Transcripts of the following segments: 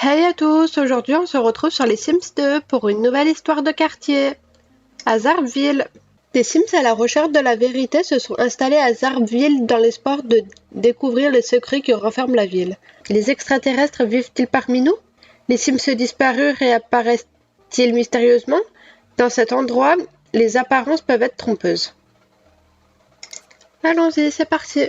Hey à tous, aujourd'hui on se retrouve sur les Sims 2 pour une nouvelle histoire de quartier. À Zarpville. Des Sims à la recherche de la vérité se sont installés à Zarpville dans l'espoir de découvrir les secrets qui renferment la ville. Les extraterrestres vivent-ils parmi nous? Les Sims disparus réapparaissent-ils mystérieusement? Dans cet endroit, les apparences peuvent être trompeuses. Allons-y, c'est parti.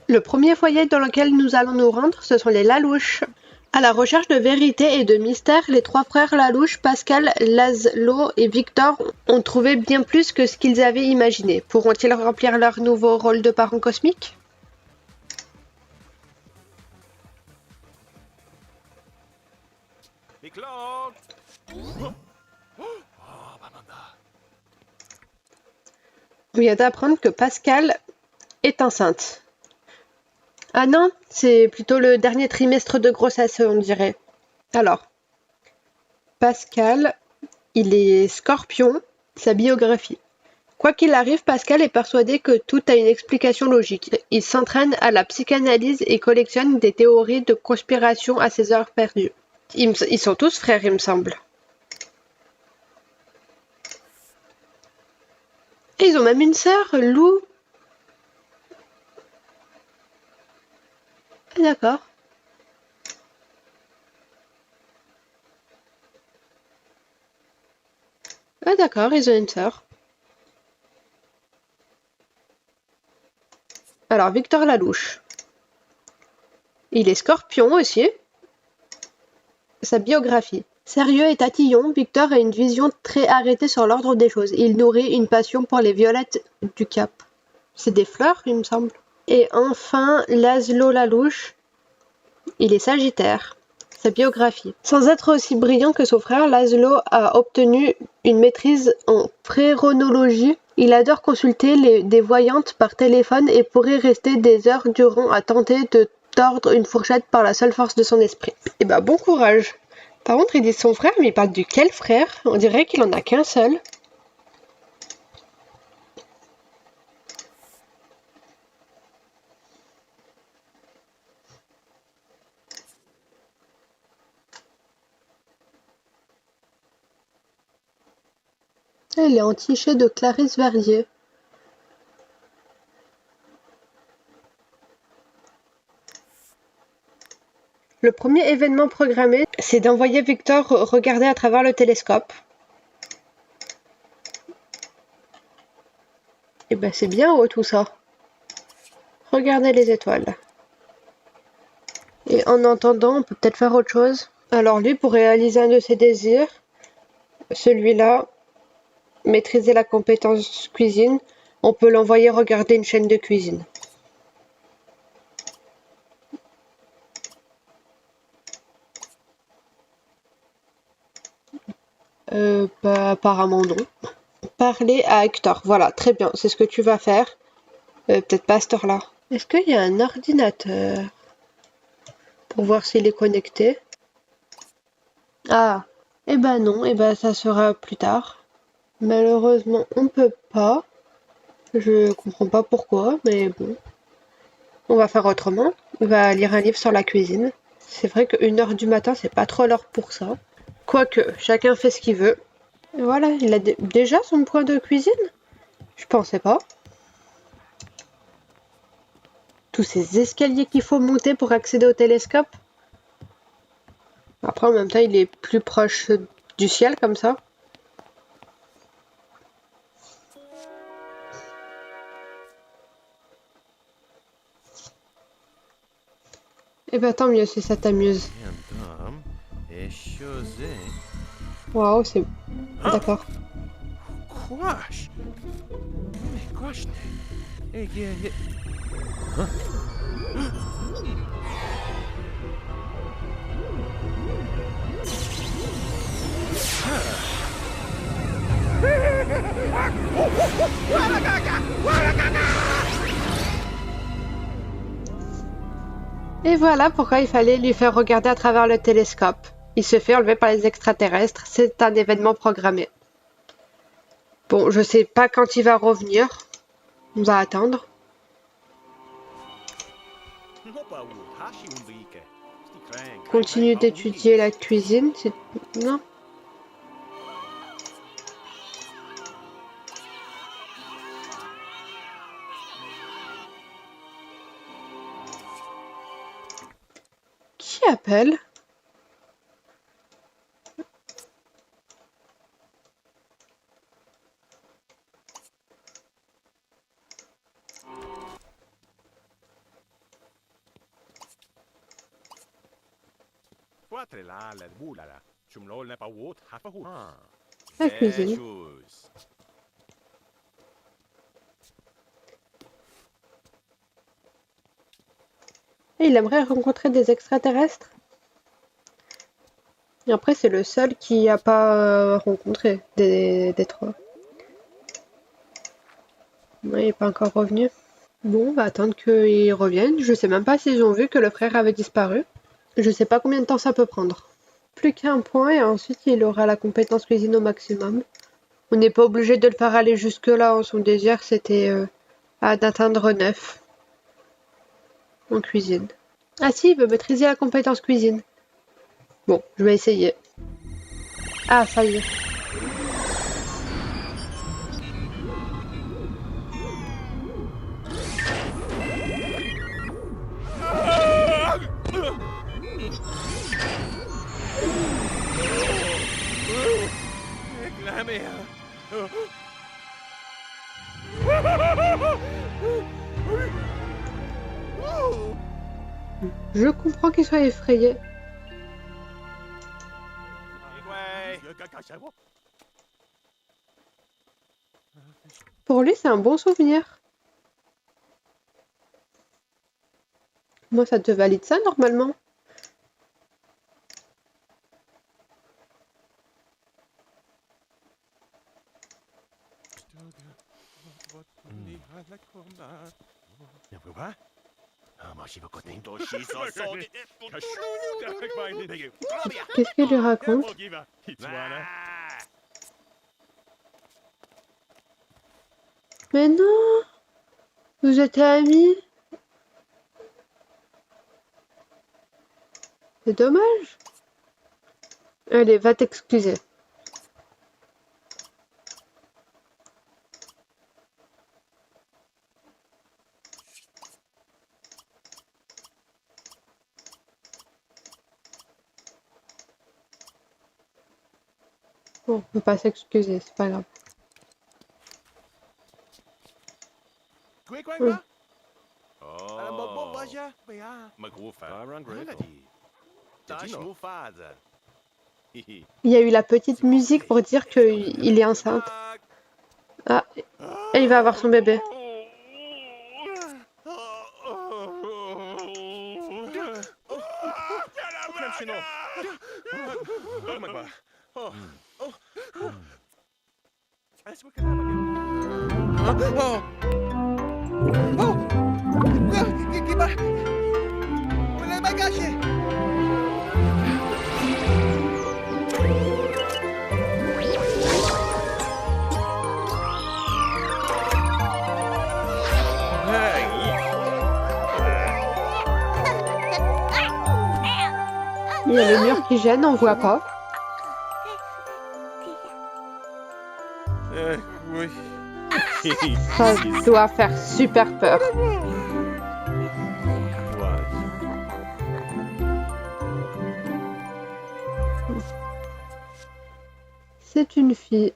Le premier foyer dans lequel nous allons nous rendre, ce sont les Lalouche. À la recherche de vérité et de mystère, les trois frères Lalouche, Pascal, Laszlo et Victor, ont trouvé bien plus que ce qu'ils avaient imaginé. Pourront-ils remplir leur nouveau rôle de parents cosmiques? On vient d'apprendre que Pascal est enceinte. Ah non, c'est plutôt le dernier trimestre de grossesse, on dirait. Alors, Pascal, il est Scorpion, sa biographie. Quoi qu'il arrive, Pascal est persuadé que tout a une explication logique. Il s'entraîne à la psychanalyse et collectionne des théories de conspiration à ses heures perdues. Ils sont tous frères, il me semble. Et ils ont même une sœur, Lou. D'accord. Ah d'accord, ils ont une sœur. Alors, Victor Lalouche. Il est Scorpion aussi. Sa biographie. Sérieux et tatillon, Victor a une vision très arrêtée sur l'ordre des choses. Il nourrit une passion pour les violettes du Cap. C'est des fleurs, il me semble. Et enfin, Laszlo Lalouche. Il est Sagittaire. Sa biographie. Sans être aussi brillant que son frère, Laszlo a obtenu une maîtrise en préronologie. Il adore consulter des voyantes par téléphone et pourrait rester des heures durant à tenter de tordre une fourchette par la seule force de son esprit. Eh ben, bon courage. Par contre, il dit son frère, mais il parle duquel frère? On dirait qu'il en a qu'un seul. Il est entiché de Clarisse Verrier. Le premier événement programmé, c'est d'envoyer Victor regarder à travers le télescope. Et ben c'est bien haut tout ça. Regardez les étoiles. Et en attendant, on peut peut-être faire autre chose. Alors lui, pour réaliser un de ses désirs, celui-là, maîtriser la compétence cuisine, on peut l'envoyer regarder une chaîne de cuisine. Bah, apparemment non. Parler à Hector, voilà, très bien, c'est ce que tu vas faire. Peut-être pas à cette heure-là. Est-ce qu'il y a un ordinateur pour voir s'il est connecté? Ah, eh ben non, eh ben ça sera plus tard. Malheureusement, on peut pas. Je comprends pas pourquoi, mais bon. On va faire autrement. On va lire un livre sur la cuisine. C'est vrai que 1h du matin, c'est pas trop l'heure pour ça. Quoique, chacun fait ce qu'il veut. Et voilà, il a déjà son point de cuisine? Je pensais pas. Tous ces escaliers qu'il faut monter pour accéder au télescope. Après, en même temps, il est plus proche du ciel comme ça. Eh ben tant mieux si ça t'amuse. Waouh, c'est... D'accord. Et voilà pourquoi il fallait lui faire regarder à travers le télescope. Il se fait enlever par les extraterrestres, c'est un événement programmé. Bon, je sais pas quand il va revenir. On va attendre. Continue d'étudier la cuisine. Non. Qui appelle? La cuisine. Et il aimerait rencontrer des extraterrestres. Et après, c'est le seul qui n'a pas rencontré des trois. Non, il n'est pas encore revenu. Bon, on va attendre qu'il revienne. Je sais même pas s'ils ont vu que le frère avait disparu. Je sais pas combien de temps ça peut prendre. Plus qu'un point et ensuite il aura la compétence cuisine au maximum. On n'est pas obligé de le faire aller jusque là. Son désir c'était d'atteindre 9 en cuisine. Ah si, il veut maîtriser la compétence cuisine. Bon, je vais essayer. Ah, ça y est. Je comprends qu'il soit effrayé. Pour lui, c'est un bon souvenir. Moi, ça te valide ça normalement. Qu'est-ce qu'il lui raconte? Mais non! Vous êtes amis? C'est dommage. Allez, va t'excuser. Bon, on peut pas s'excuser, c'est pas grave. Il y a eu la petite musique pour dire qu'il est enceinte. Ah, et il va avoir son bébé. Il y a le mur qui gêne, on voit pas. Ça doit faire super peur. C'est une fille.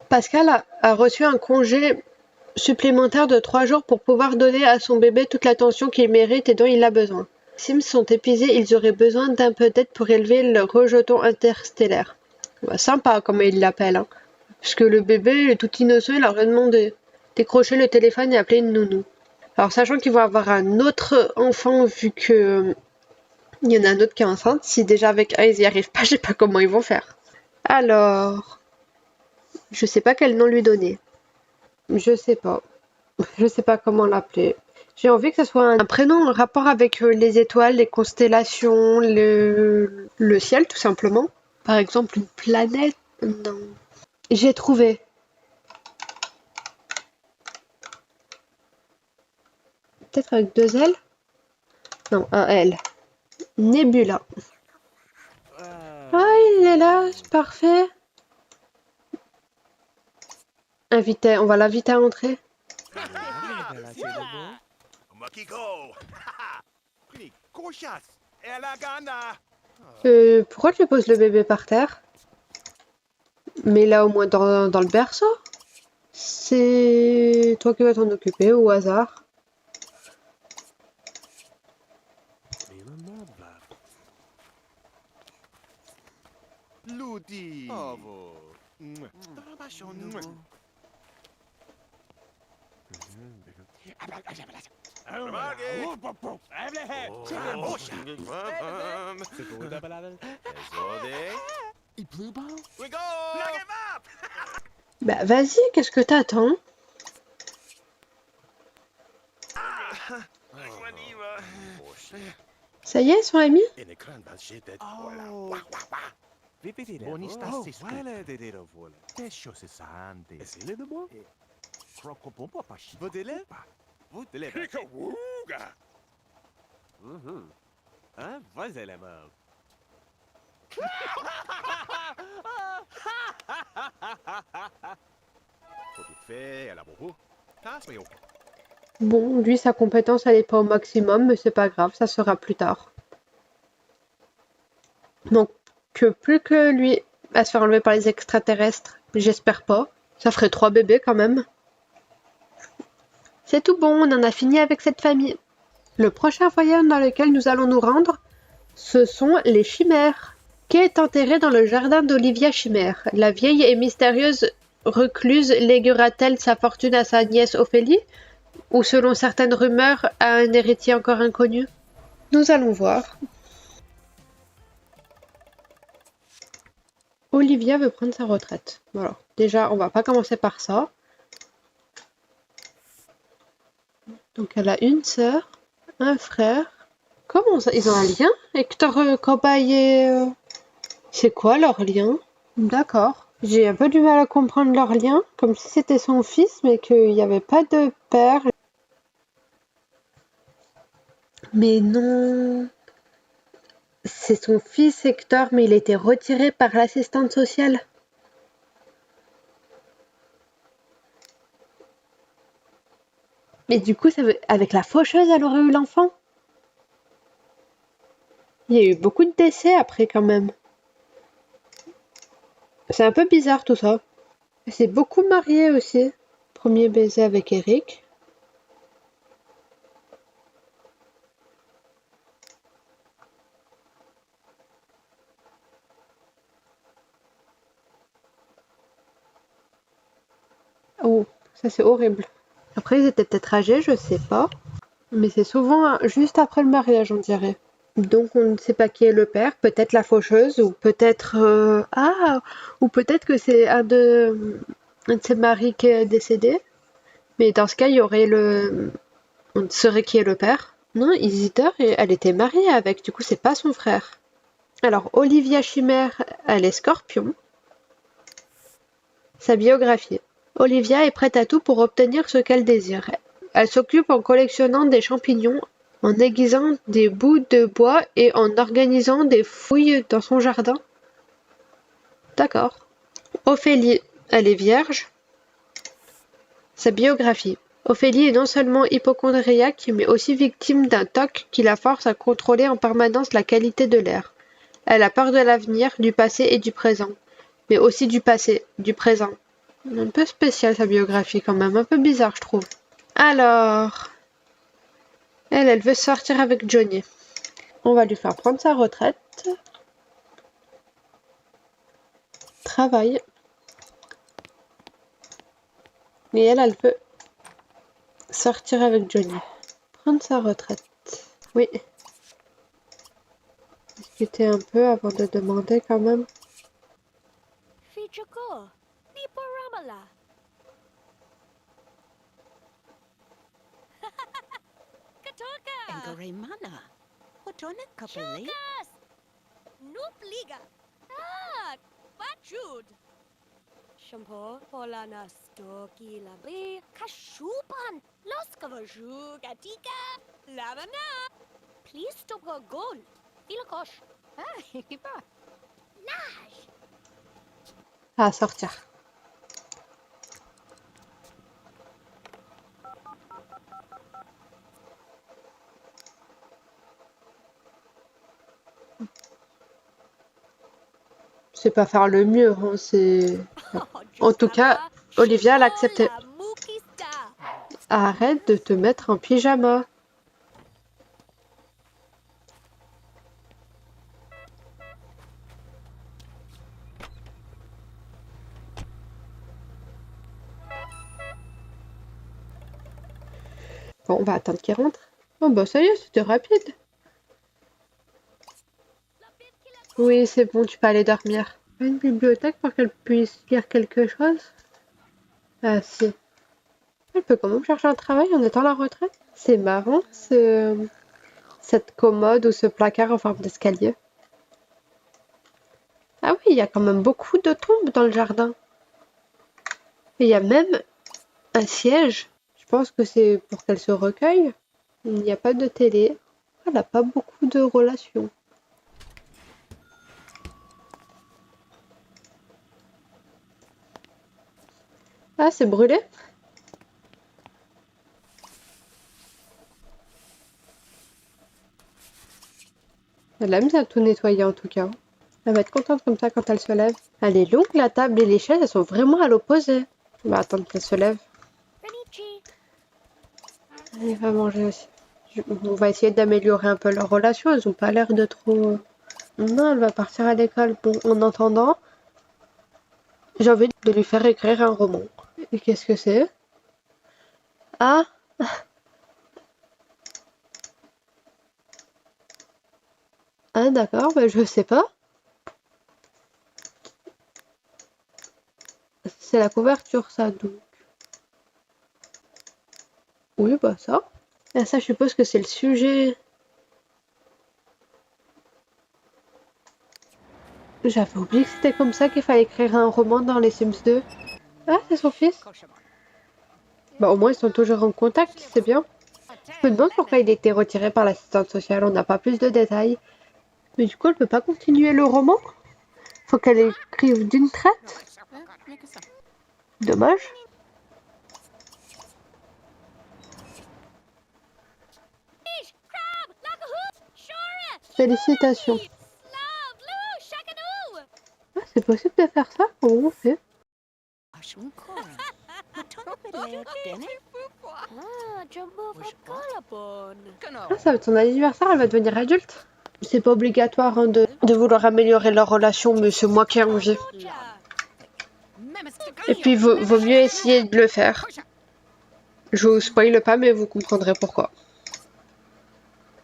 Pascal a reçu un congé supplémentaire de 3 jours pour pouvoir donner à son bébé toute l'attention qu'il mérite et dont il a besoin. Les Sims sont épuisés, ils auraient besoin d'un peu d'aide pour élever le rejeton interstellaire. Bah, sympa comme il l'appelle, hein. Parce que le bébé est tout innocent, il leur a demandé décrocher le téléphone et appeler une nounou. Alors sachant qu'ils vont avoir un autre enfant vu que il y en a un autre qui est enceinte, si déjà avec un ils y arrivent pas, je sais pas comment ils vont faire. Alors, je sais pas quel nom lui donner. Je sais pas. Je sais pas comment l'appeler. J'ai envie que ce soit un prénom en rapport avec les étoiles, les constellations, le ciel tout simplement. Par exemple une planète. Non. J'ai trouvé. Peut-être avec 2 ailes. Non, un L. Nebula. Ah, il est là, c'est parfait. On va l'inviter à entrer. Pourquoi tu poses le bébé par terre? Mets-la au moins dans le berceau. C'est toi qui vas t'en occuper au hasard. Ludi. Bah vas-y, qu'est-ce que t'attends? Ça y est, ils sont amis? Bon, lui, sa compétence, elle est pas au maximum, mais c'est pas grave, ça sera plus tard. Donc, plus que lui à se faire enlever par les extraterrestres, j'espère pas. Ça ferait 3 bébés quand même. C'est tout bon, on en a fini avec cette famille. Le prochain voyage dans lequel nous allons nous rendre, ce sont les chimères. Qui est enterré dans le jardin d'Olivia Chimère? La vieille et mystérieuse recluse léguera-t-elle sa fortune à sa nièce Ophélie? Ou selon certaines rumeurs, à un héritier encore inconnu? Nous allons voir. Olivia veut prendre sa retraite. Voilà. Déjà, on va pas commencer par ça. Donc elle a une sœur, un frère. Comment ça? Ils ont un lien? Hector Cobaye et... C'est quoi leur lien? D'accord. J'ai un peu du mal à comprendre leur lien, comme si c'était son fils, mais qu'il n'y avait pas de père. Mais non, c'est son fils Hector, mais il a été retiré par l'assistante sociale. Mais du coup, avec la faucheuse, elle aurait eu l'enfant? Il y a eu beaucoup de décès après quand même. C'est un peu bizarre tout ça. Elle s'est beaucoup mariée aussi. Premier baiser avec Eric. Oh, ça c'est horrible. Après, ils étaient peut-être âgés, je sais pas. Mais c'est souvent juste après le mariage, on dirait. Donc on ne sait pas qui est le père, peut-être la faucheuse, ou peut-être ou peut-être que c'est un de ses maris qui est décédé. Mais dans ce cas, il y aurait on saurait qui est le père. Non, Isidore, elle était mariée avec, du coup c'est pas son frère. Alors Olivia Chimère, elle est Scorpion. Sa biographie. Olivia est prête à tout pour obtenir ce qu'elle désire. Elle s'occupe en collectionnant des champignons, en aiguisant des bouts de bois et en organisant des fouilles dans son jardin. D'accord. Ophélie, elle est vierge. Sa biographie. Ophélie est non seulement hypocondriaque, mais aussi victime d'un TOC qui la force à contrôler en permanence la qualité de l'air. Elle a peur de l'avenir, du passé et du présent. Mais aussi du passé, du présent. Un peu spécial sa biographie quand même, un peu bizarre je trouve. Alors, elle veut sortir avec Johnny. On va lui faire prendre sa retraite. Travail. Et elle veut sortir avec Johnny. Prendre sa retraite. Oui. Discuter un peu avant de demander quand même. Engoraymana. Hotona kapali. Nupliga. Bachud. Shampoo, Polana, Stoki, Labe, Kashupan, Loskavaju, Gatika, Lamana, Please stop her goal. Feel a coche. Ah, kipa. Nash. À sortir. C'est pas faire le mieux, hein, c'est... En tout cas, Olivia l'a accepté. Arrête de te mettre en pyjama. Bon, on va attendre qu'il rentre. Oh bah ça y est, c'était rapide. Oui, c'est bon, tu peux aller dormir. Une bibliothèque pour qu'elle puisse lire quelque chose? Ah si. Elle peut quand même chercher un travail en étant à la retraite. C'est marrant, cette commode ou ce placard en forme d'escalier. Ah oui, il y a quand même beaucoup de tombes dans le jardin. Et il y a même un siège. Je pense que c'est pour qu'elle se recueille. Il n'y a pas de télé. Elle n'a pas beaucoup de relations. Ah, c'est brûlé? Elle aime bien tout nettoyer en tout cas. Elle va être contente comme ça quand elle se lève. Elle est longue la table et les chaises, elles sont vraiment à l'opposé. On va attendre qu'elle se lève. Elle va manger aussi. On va essayer d'améliorer un peu leur relation. Elles ont pas l'air de trop... Non, elle va partir à l'école. Bon, en attendant, j'ai envie de lui faire écrire un roman. Et qu'est-ce que c'est? Ah! Ah d'accord, ben je sais pas. C'est la couverture ça, donc. Oui, bah ça. Ah, ça, je suppose que c'est le sujet. J'avais oublié que c'était comme ça qu'il fallait écrire un roman dans les Sims 2. Ah, c'est son fils. Bah au moins ils sont toujours en contact, c'est bien. Je me demande pourquoi il a été retiré par l'assistante sociale, on n'a pas plus de détails. Mais du coup, elle peut pas continuer le roman? Faut qu'elle écrive d'une traite? Dommage. Félicitations. Ah, c'est possible de faire ça? Comment on fait? Ah, ça va être son anniversaire, elle va devenir adulte. C'est pas obligatoire hein, de vouloir améliorer leur relation, mais c'est moi qui ai envie. Et puis, vaut mieux essayer de le faire. Je vous spoile pas, mais vous comprendrez pourquoi.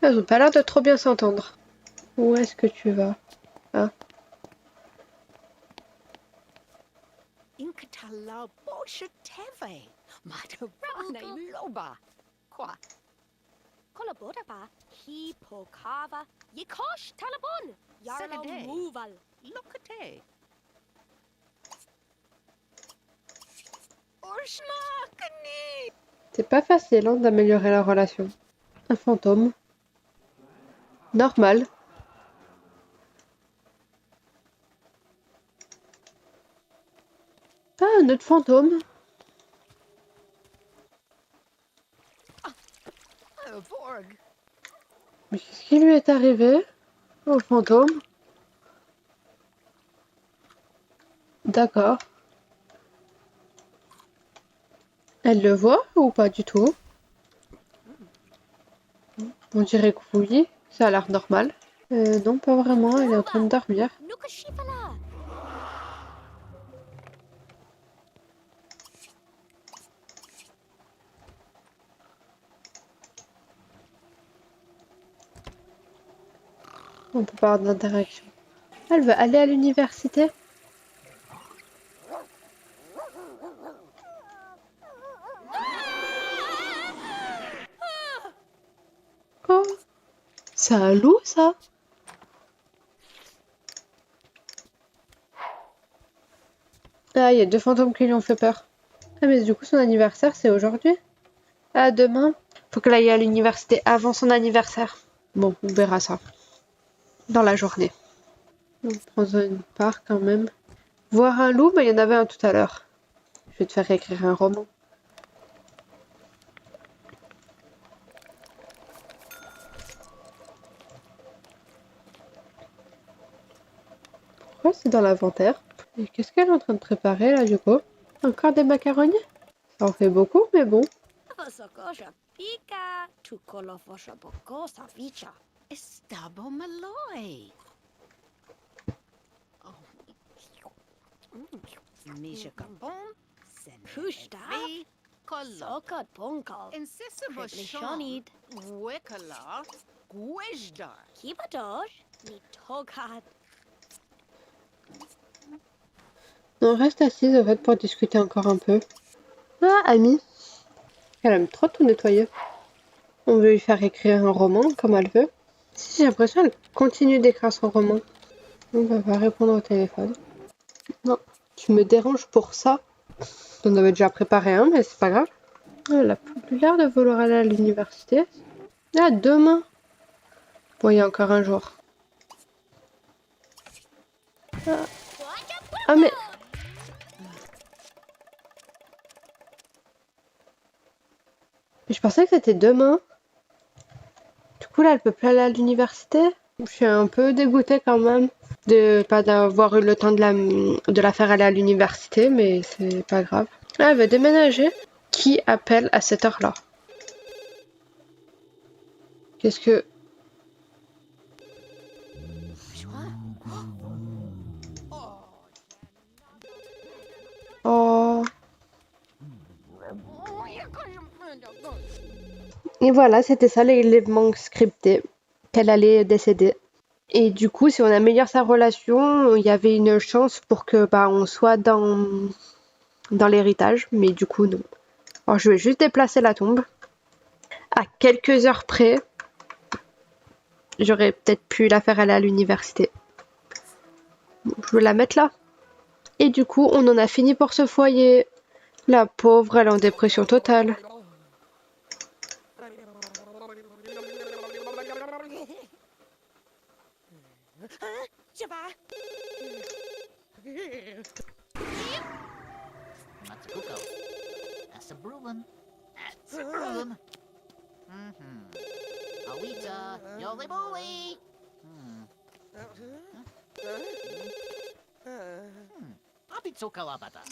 Elles ont pas l'air de trop bien s'entendre. Où est-ce que tu vas? Ah. C'est pas facile hein, d'améliorer la relation. Un fantôme. Normal. Ah, un autre fantôme. Mais qu'est-ce qui lui est arrivé au fantôme? D'accord. Elle le voit ou pas du tout? On dirait que oui, ça a l'air normal. Non, pas vraiment, elle est en train de dormir. On peut pas avoir d'interaction. Elle veut aller à l'université? Oh, c'est un loup ça? Ah, il y a deux fantômes qui lui ont fait peur. Ah, mais du coup, son anniversaire, c'est aujourd'hui? Ah, demain? Faut qu'elle aille à l'université avant son anniversaire. Bon, on verra ça dans la journée. On prend une part quand même. Voir un loup, il y en avait un tout à l'heure. Je vais te faire écrire un roman. Pourquoi c'est dans l'inventaire? Et qu'est-ce qu'elle est en train de préparer là du coup? Encore des macaronis? Ça en fait beaucoup, mais bon. Vasakosha pika, tukolofosha bokosa vicha. Estabo Malloy. Misha Kapon. Pushta. Kolo. Sokat bonkal. Insissimo Priblishonid. Wekala. Gwejdar. Kibatosh. Ni togad. On reste assise en fait pour discuter encore un peu. Ah, Amy. Elle aime trop tout nettoyer. On veut lui faire écrire un roman comme elle veut. Si, j'ai l'impression qu'elle continue d'écrire son roman. On va pas répondre au téléphone. Non, tu me déranges pour ça. On avait déjà préparé un, mais c'est pas grave. Elle a plus l'air de vouloir aller à l'université. Ah, demain. Bon, il y a encore un jour. Ah mais... Je pensais que c'était demain. Du coup, là, elle peut plus aller à l'université. Je suis un peu dégoûtée quand même de pas d'avoir eu le temps de la faire aller à l'université, mais c'est pas grave. Ah, elle va déménager. Qui appelle à cette heure-là? Qu'est-ce que... Oh... Et voilà, c'était ça l'élément scripté, qu'elle allait décéder. Et du coup, si on améliore sa relation, il y avait une chance pour que on soit dans l'héritage, mais du coup non. Alors je vais juste déplacer la tombe. À quelques heures près, j'aurais peut-être pu la faire aller à l'université. Bon, je vais la mettre là. Et du coup, on en a fini pour ce foyer. La pauvre, elle est en dépression totale. Java. Matsuko. That's a Brulin. That's a Brulin. Awita. Yoli Boli. Abitsuka Labata.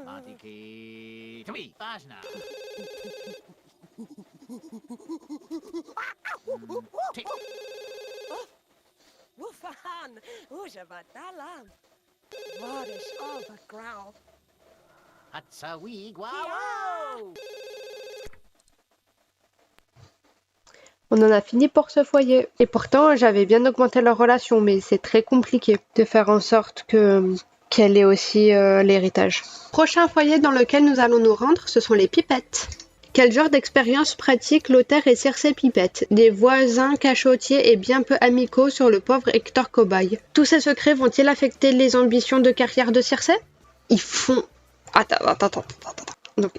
Matiki. Tui. Bajna. Wufan. Ujabatalam. Vadish of a growl. Hatsawi Guao. On en a fini pour ce foyer. Et pourtant, j'avais bien augmenté leur relation, mais c'est très compliqué de faire en sorte qu'elle ait aussi l'héritage. Prochain foyer dans lequel nous allons nous rendre, ce sont les pipettes. Quel genre d'expérience pratique Lothaire et Circé Pipette, des voisins cachotiers et bien peu amicaux sur le pauvre Hector Cobaye? Tous ces secrets vont-ils affecter les ambitions de carrière de Circé? Ils font... Attends. Donc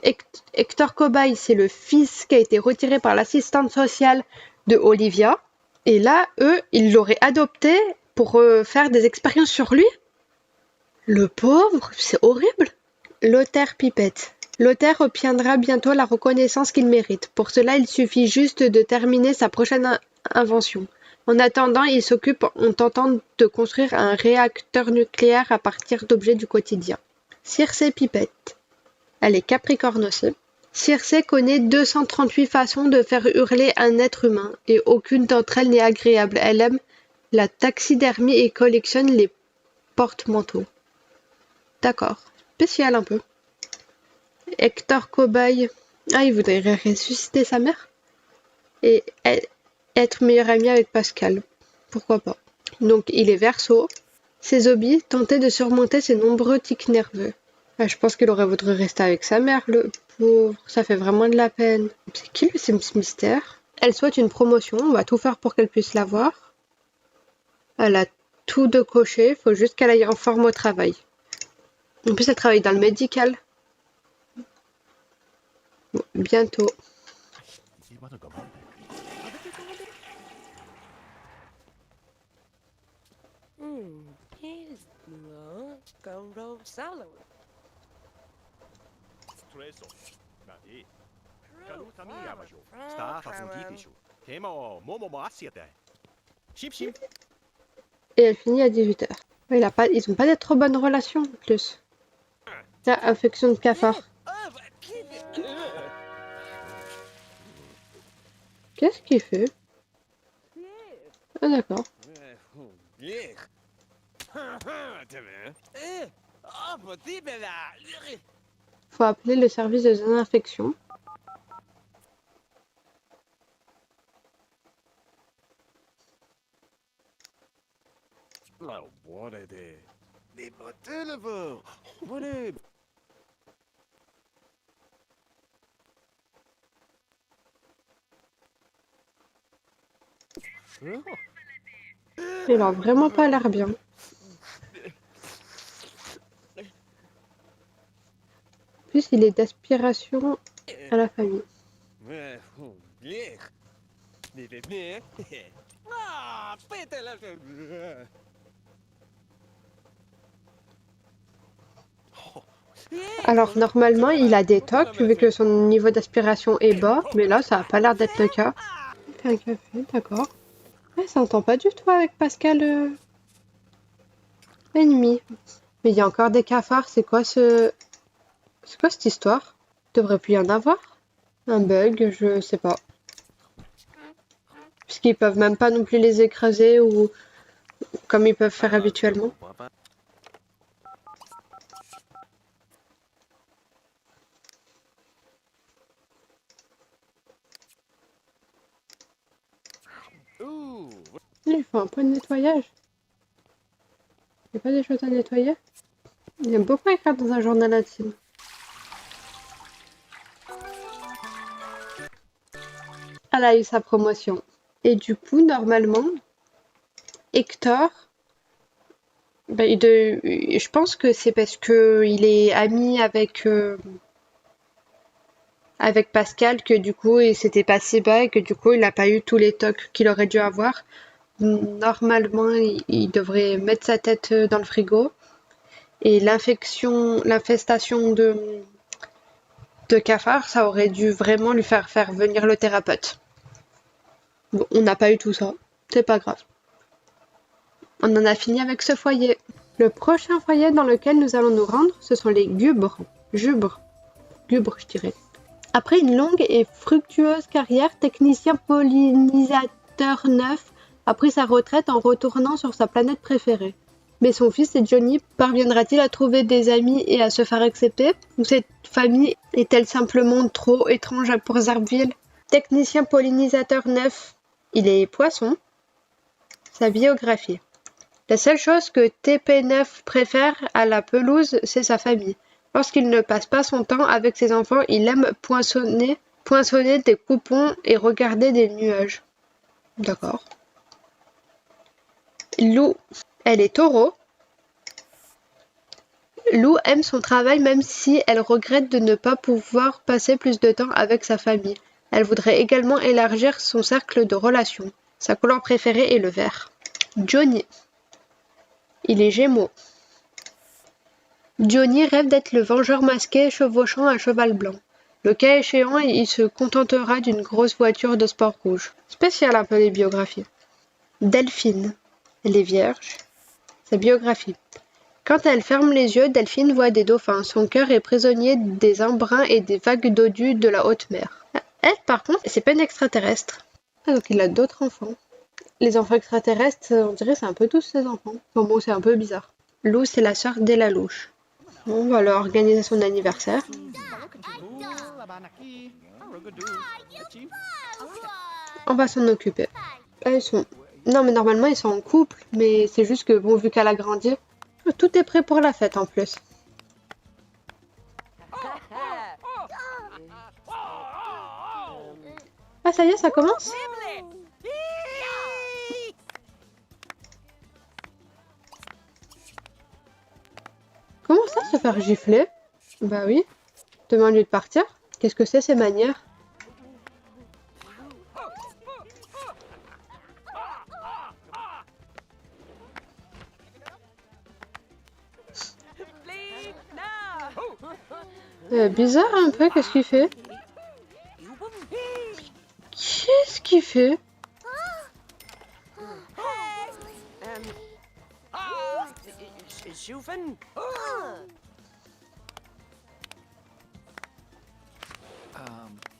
Hector Cobaye, c'est le fils qui a été retiré par l'assistante sociale de Olivia. Et là, eux, ils l'auraient adopté pour faire des expériences sur lui. Le pauvre, c'est horrible. Lothaire Pipette. Lothaire obtiendra bientôt la reconnaissance qu'il mérite. Pour cela, il suffit juste de terminer sa prochaine invention. En attendant, il s'occupe en tentant de construire un réacteur nucléaire à partir d'objets du quotidien. Circé Pipette. Elle est capricorne aussi. Circé connaît 238 façons de faire hurler un être humain, et aucune d'entre elles n'est agréable. Elle aime la taxidermie et collectionne les porte-manteaux. D'accord. Spécial un peu. Hector Cobaye. Ah, il voudrait ressusciter sa mère? Et être meilleur ami avec Pascal. Pourquoi pas. Donc, il est Verseau. Ses hobbies, tenter de surmonter ses nombreux tics nerveux. Ah, je pense qu'il aurait voulu rester avec sa mère, le pauvre. Ça fait vraiment de la peine. C'est qui le Sims Mystère? Elle souhaite une promotion. On va tout faire pour qu'elle puisse l'avoir. Elle a tout de cocher. Il faut juste qu'elle aille en forme au travail. En plus, elle travaille dans le médical. Bon, bientôt. Here's no gumbo salad. 스트레소 나디 가루타미 아바쇼 스타파스 디티쇼 테모 모모모 아시아데 심심 Et elle finit à 18h. Ils ont pas de trop bonnes relations en plus. Là, infection de cafard. Qu'est-ce qu'il fait? Ah d'accord. Faut appeler le service de désinfection. Il a vraiment pas l'air bien. En plus, il est d'aspiration à la famille. Alors normalement, il a des tocs vu que son niveau d'aspiration est bas, mais là, ça a pas l'air d'être le cas. Il fait un café, d'accord. Ouais, ça s'entend pas du tout avec Pascal ennemi. Mais il y a encore des cafards, c'est quoi cette histoire? Il devrait plus y en avoir. Un bug, je sais pas. Puisqu'ils peuvent même pas non plus les écraser ou comme ils peuvent faire habituellement. Il faut un point de nettoyage. Il n'y a pas des choses à nettoyer? Il aime beaucoup écrire dans un journal intime. Elle a eu sa promotion. Et du coup, normalement, Hector, je pense que c'est parce que il est ami avec Pascal que du coup, il s'était passé bas et que du coup, il n'a pas eu tous les tocs qu'il aurait dû avoir. Normalement, il devrait mettre sa tête dans le frigo. Et l'infestation de cafards, ça aurait dû vraiment lui faire venir le thérapeute. Bon, on n'a pas eu tout ça. C'est pas grave. On en a fini avec ce foyer. Le prochain foyer dans lequel nous allons nous rendre, ce sont les Gubres, je dirais. Après une longue et fructueuse carrière, technicien pollinisateur neuf a pris sa retraite en retournant sur sa planète préférée. Mais son fils et Johnny parviendra-t-il à trouver des amis et à se faire accepter? Ou cette famille est-elle simplement trop étrange pour Zarbville? Technicien pollinisateur neuf, il est poisson. Sa biographie. La seule chose que TP9 préfère à la pelouse, c'est sa famille. Lorsqu'il ne passe pas son temps avec ses enfants, il aime poinçonner des coupons et regarder des nuages. D'accord. Lou, elle est taureau. Lou aime son travail même si elle regrette de ne pas pouvoir passer plus de temps avec sa famille. Elle voudrait également élargir son cercle de relations. Sa couleur préférée est le vert. Johnny. Il est Gémeaux. Johnny rêve d'être le vengeur masqué chevauchant un cheval blanc. Le cas échéant, il se contentera d'une grosse voiture de sport rouge. Spécial un peu les biographies. Delphine. Elle est vierge. Sa biographie. Quand elle ferme les yeux, Delphine voit des dauphins. Son cœur est prisonnier des embruns et des vagues dodues de la haute mer. Elle, par contre, c'est pas une extraterrestre. Ah, donc il a d'autres enfants. Les enfants extraterrestres, on dirait c'est un peu tous ses enfants. Bon, c'est un peu bizarre. Lou, c'est la sœur d'Ella Louche. On va leur organiser son anniversaire. On va s'en occuper. Là, non, mais normalement, ils sont en couple. Mais c'est juste que, bon, vu qu'elle a grandi, tout est prêt pour la fête en plus. Ah, ça y est, ça commence? Comment ça, se faire gifler? Bah oui. Demande-lui de partir. Qu'est-ce que c'est ces manières? Bizarre un peu, qu'est-ce qu'il fait? Qu'est-ce qu'il fait? Shufen.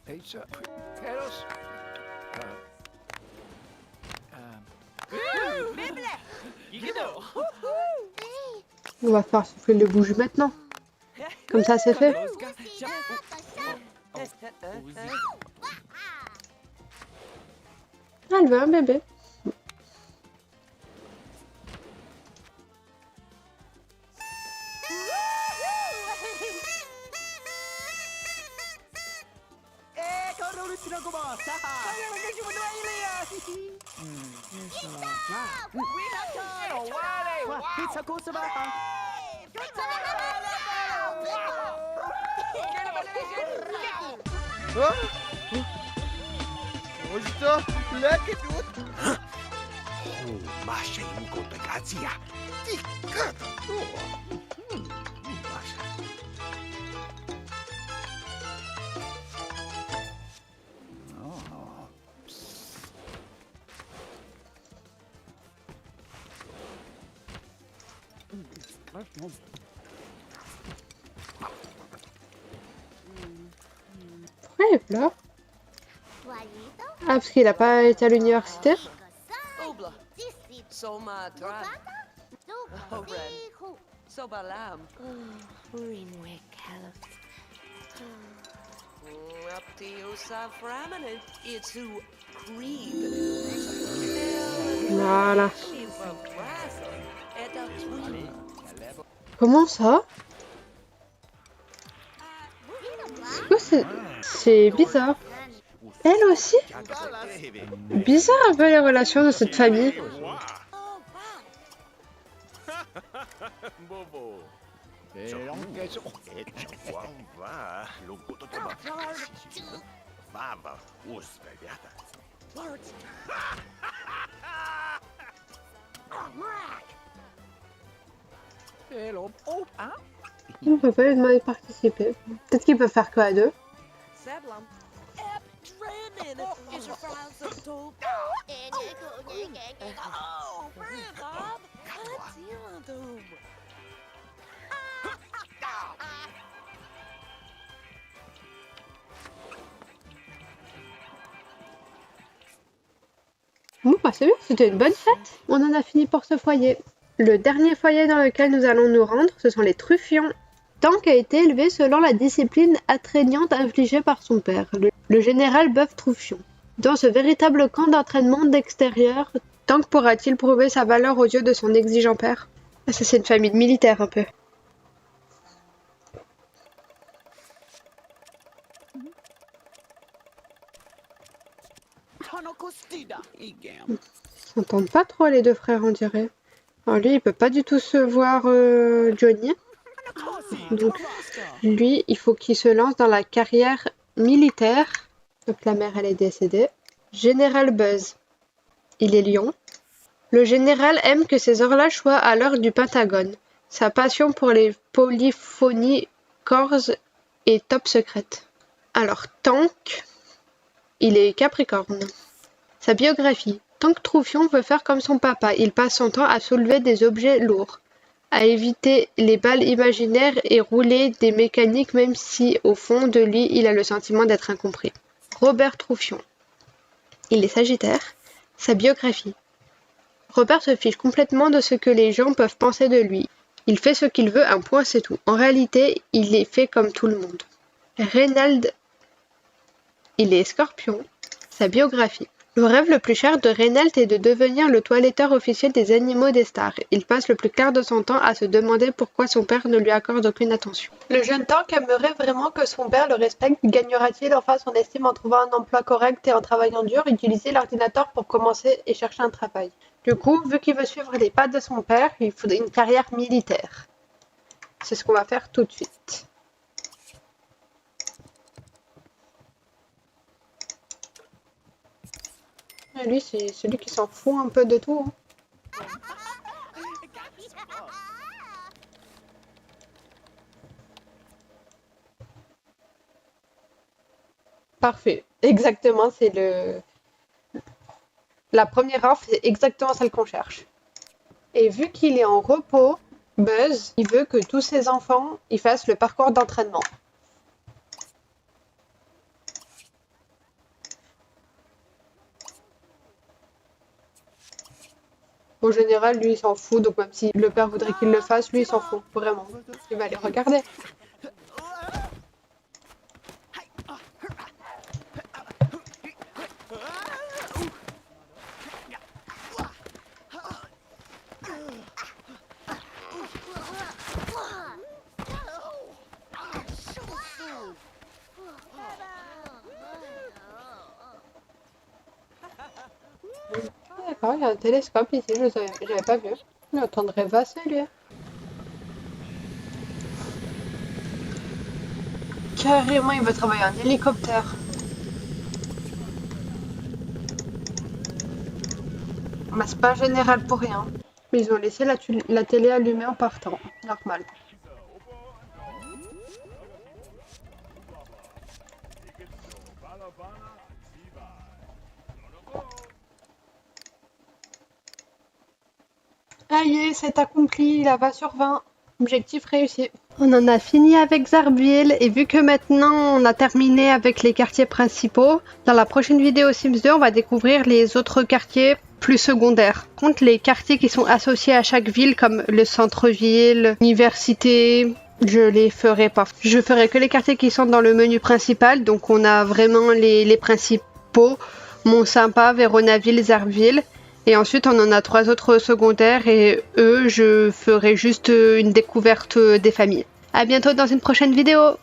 Pizza. Potatoes. On va faire souffler le bouge maintenant. Comme ça, c'est fait. Ah, elle veut un bébé. 멋있어? 블랙 굿. 맛이 이것도 가지야. 맛이. Pourquoi il pleure? Ah, parce qu'il a pas été à l'université? Obla. Soma Tran. Sobalam. Rinwe Caliph. Up to you, Saframan. It's who Creed. Voilà. Shiva Brass. Et a Creed. Comment ça? Oh, c'est bizarre. Elle aussi? Bizarre un peu les relations de cette famille. Bobo. 대롱 깨져. va, lo goto te va, uspevята. 대롱. 오, 아? On peut pas lui demander de participer. Peut-être qu'il peut faire que à deux. Sablam. Ep Drenin. Is your files of dope? Oh, Bob. What's you on doom? Bon, bah c'est bien, c'était une bonne fête. On en a fini pour ce foyer. Le dernier foyer dans lequel nous allons nous rendre, ce sont les Truffions. Tank a été élevé selon la discipline attrayante infligée par son père, le général Bœuf Truffion. Dans ce véritable camp d'entraînement d'extérieur, Tank pourra-t-il prouver sa valeur aux yeux de son exigeant père? Ah, ça c'est une famille de militaires un peu. Ils s'entendent pas trop les deux frères on dirait. Alors lui il peut pas du tout se voir Johnny. Donc lui il faut qu'il se lance dans la carrière militaire. Donc la mère elle est décédée. Général Buzz. Il est lion. Le général aime que ses horloges soient à l'heure du Pentagone. Sa passion pour les polyphonies corses est top secrète. Alors Tank, il est Capricorne. Sa biographie. Tank Truffion veut faire comme son papa. Il passe son temps à soulever des objets lourds, à éviter les balles imaginaires et rouler des mécaniques même si au fond de lui il a le sentiment d'être incompris. Robert Truffion. Il est Sagittaire. Sa biographie. Robert se fiche complètement de ce que les gens peuvent penser de lui. Il fait ce qu'il veut, un point c'est tout. En réalité, il est fait comme tout le monde. Reynald. Il est Scorpion. Sa biographie. Le rêve le plus cher de Reynald est de devenir le toiletteur officiel des animaux des stars. Il passe le plus clair de son temps à se demander pourquoi son père ne lui accorde aucune attention. Le jeune Tank aimerait vraiment que son père le respecte. Gagnera-t-il enfin son estime en trouvant un emploi correct et en travaillant dur, utiliser l'ordinateur pour commencer et chercher un travail. Du coup, vu qu'il veut suivre les pas de son père, il faudrait une carrière militaire. C'est ce qu'on va faire tout de suite. Et lui, c'est celui qui s'en fout un peu de tout. Hein. Parfait. Exactement, c'est la première offre, c'est exactement celle qu'on cherche. Et vu qu'il est en repos, Buzz, il veut que tous ses enfants ils fassent le parcours d'entraînement. En général, lui, il s'en fout, donc même si le père voudrait qu'il le fasse, lui, il s'en fout, vraiment. Il va aller regarder. D'accord, il y a un télescope ici, j'avais pas vu. Il est en train de rêvasser, lui. Carrément, il va travailler en hélicoptère. Bah, c'est pas général pour rien. Mais ils ont laissé la télé allumée en partant. Normal. Ah y est, c'est accompli, il a 20 sur 20. Objectif réussi. On en a fini avec Zarville et vu que maintenant on a terminé avec les quartiers principaux, dans la prochaine vidéo Sims 2 on va découvrir les autres quartiers plus secondaires. Par contre les quartiers qui sont associés à chaque ville comme le centre-ville, l'université, je les ferai pas. Je ferai que les quartiers qui sont dans le menu principal, donc on a vraiment les principaux, Mont-Sympa, Véronaville, Zarville. Et ensuite, on en a 3 autres secondaires et eux, je ferai juste une découverte des familles. À bientôt dans une prochaine vidéo!